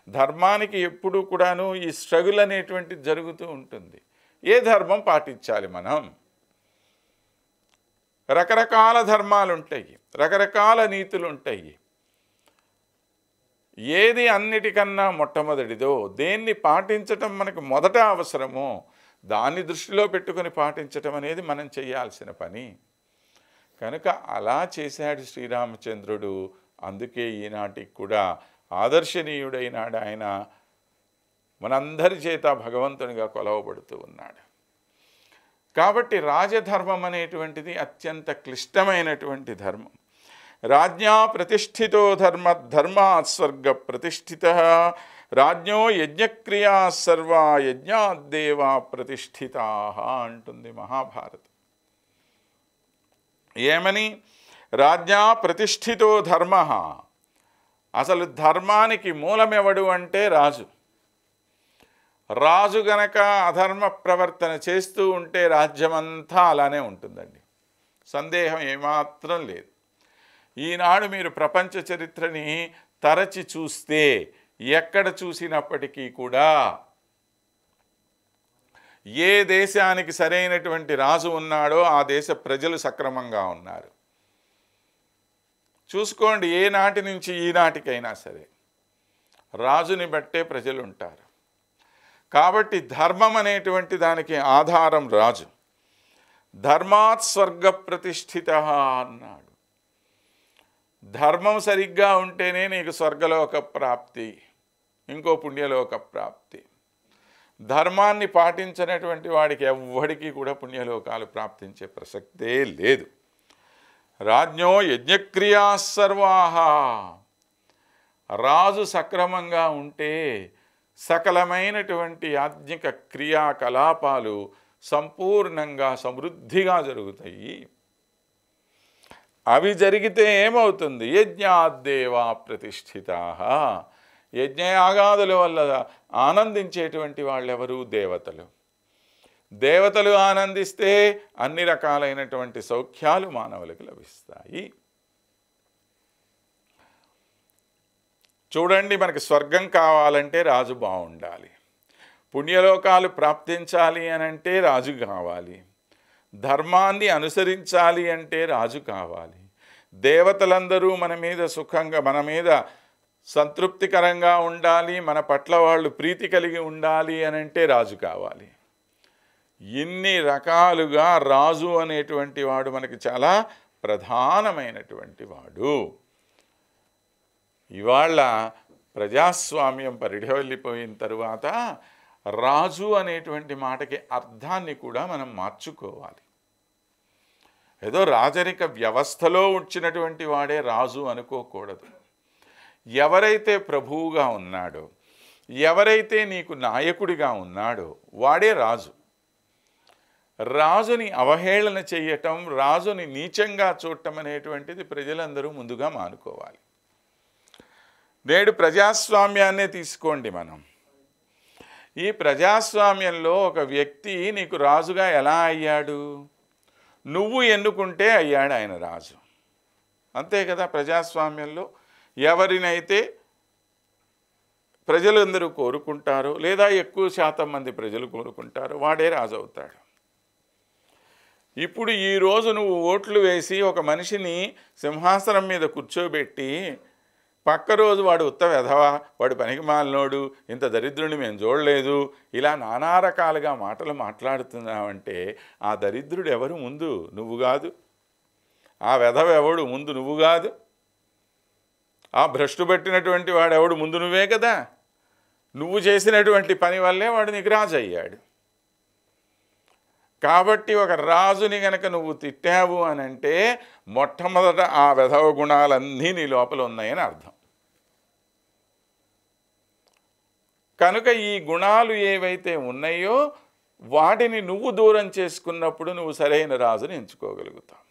ధర్మానికి ఎప్పుడు కూడాను ఈ స్ట్రగుల్ అనేటువంటిది జరుగుతూ ఉంటుంది. ఏ ధర్మం పాటించాలి మనం? రకరకాల ధర్మాలు ఉంటాయి, రకరకాల నీతులు ఉంటాయి. ఏది అన్నిటికన్నా మొట్టమొదటిదో, దేన్ని పాటించటం మనకు మొదట అవసరమో దాన్ని దృష్టిలో పెట్టుకొని పాటించటం అనేది మనం చేయాల్సిన పని. కనుక అలా చేశాడు శ్రీరామచంద్రుడు. అందుకే ఈనాటికి కూడా ఆదర్శనీయుడైనాడు. ఆయన మనందరి చేత భగవంతునిగా కొలవబడుతూ ఉన్నాడు. కాబట్టి రాజధర్మం అనేటువంటిది అత్యంత క్లిష్టమైనటువంటి ధర్మం. రాజ్ఞా ప్రతిష్ఠితో ధర్మాత్ స్వర్గ ప్రతిష్ఠిత రాజ్ఞో యజ్ఞక్రియా సర్వా యజ్ఞాద్దేవా ప్రతిష్ఠితా అంటుంది మహాభారతం. ఏమని? రాజ్ఞా ప్రతిష్ఠితో ధర్మ. అసలు ధర్మానికి మూలమెవడు అంటే రాజు. రాజు గనక అధర్మ ప్రవర్తన చేస్తూ ఉంటే రాజ్యమంతా అలానే ఉంటుందండి, సందేహం ఏమాత్రం లేదు. ఈనాడు మీరు ప్రపంచ చరిత్రని తరచి చూస్తే ఎక్కడ చూసినప్పటికీ కూడా ఏ దేశానికి సరైనటువంటి రాజు ఉన్నాడో ఆ దేశ ప్రజలు సక్రమంగా ఉన్నారు. చూసుకోండి, ఏ నాటి నుంచి ఈనాటికైనా సరే రాజుని బట్టే ప్రజలు ఉంటారు. కాబట్టి ధర్మం అనేటువంటి దానికి ఆధారం రాజు. ధర్మాత్ స్వర్గ ప్రతిష్ఠిత అన్నాడు. ధర్మం సరిగ్గా ఉంటేనే నీకు స్వర్గలోక ప్రాప్తి, ఇంకో పుణ్యలోక ప్రాప్తి. ధర్మాన్ని పాటించినటువంటి వాడికి ఎవ్వడికి కూడా పుణ్యలోకాలు ప్రాప్తించే ప్రసక్తే లేదు. రాజ్ఞో యజ్ఞక్రియా సర్వాహ. రాజు సక్రమంగా ఉంటే సకలమైనటువంటి యాజ్ఞిక క్రియాకలాపాలు సంపూర్ణంగా సమృద్ధిగా జరుగుతాయి. అవి జరిగితే ఏమవుతుంది? యజ్ఞాద్దేవా ప్రతిష్ఠితా. యజ్ఞయాగాదుల వల్ల ఆనందించేటువంటి వాళ్ళెవరు? దేవతలు. దేవతలు ఆనందిస్తే అన్ని రకాలైనటువంటి సౌఖ్యాలు మానవులకు లభిస్తాయి. చూడండి, మనకి స్వర్గం కావాలంటే రాజు బాగుండాలి, పుణ్యలోకాలు ప్రాప్తించాలి అనంటే రాజు కావాలి, ధర్మాన్ని అనుసరించాలి అంటే రాజు కావాలి, దేవతలందరూ మన మీద సుఖంగా, మన మీద సంతృప్తికరంగా ఉండాలి, మన పట్ల వాళ్ళు ప్రీతి కలిగి ఉండాలి అనంటే రాజు కావాలి. ఇన్ని రకాలుగా రాజు అనేటువంటి వాడు మనకి చాలా ప్రధానమైనటువంటి వాడు. ఇవాళ ప్రజాస్వామ్యం పరిఢవెళ్ళిపోయిన తరువాత రాజు అనేటువంటి మాటకి అర్థాన్ని కూడా మనం మార్చుకోవాలి. ఏదో రాజరిక వ్యవస్థలో వచ్చినటువంటి వాడే రాజు అనుకోకూడదు. ఎవరైతే ప్రభువుగా ఉన్నాడో, ఎవరైతే నీకు నాయకుడిగా ఉన్నాడో వాడే రాజు. రాజుని అవహేళన చేయటం, రాజుని నీచంగా చూడటం అనేటువంటిది ప్రజలందరూ ముందుగా మానుకోవాలి. నేడు ప్రజాస్వామ్యాన్నే తీసుకోండి మనం. ఈ ప్రజాస్వామ్యంలో ఒక వ్యక్తి నీకు రాజుగా ఎలా అయ్యాడు? నువ్వు ఎన్నుకుంటే అయ్యాడు ఆయన రాజు. అంతే కదా? ప్రజాస్వామ్యంలో ఎవరినైతే ప్రజలందరూ కోరుకుంటారో, లేదా ఎక్కువ శాతం మంది ప్రజలు కోరుకుంటారో వాడే రాజు అవుతాడు. ఇప్పుడు ఈరోజు నువ్వు ఓట్లు వేసి ఒక మనిషిని సింహాసనం మీద కూర్చోబెట్టి పక్క రోజు వాడు ఉత్త వెధవా, వాడు పనికి మాలినోడు, ఇంత దరిద్రుని మేము చూడలేదు, ఇలా నానా రకాలుగా మాటలు మాట్లాడుతున్నావంటే ఆ దరిద్రుడు ఎవరు ముందు? నువ్వు కాదు. ఆ వెధవ ఎవడు ముందు? నువ్వు కాదు. ఆ భ్రష్టు పట్టినటువంటి వాడు ఎవడు ముందు? నువ్వే కదా. నువ్వు చేసినటువంటి పని వల్లే వాడు నీకు రాజు అయ్యాడు. కాబట్టి ఒక రాజుని గనక నువ్వు తిట్టావు అనంటే మొట్టమొదట ఆ వెధవ గుణాలన్నీ నీ లోపల ఉన్నాయని అర్థం. కనుక ఈ గుణాలు ఏవైతే ఉన్నాయో వాటిని నువ్వు దూరం చేసుకున్నప్పుడు నువ్వు సరైన రాజుని ఎంచుకోగలుగుతావు.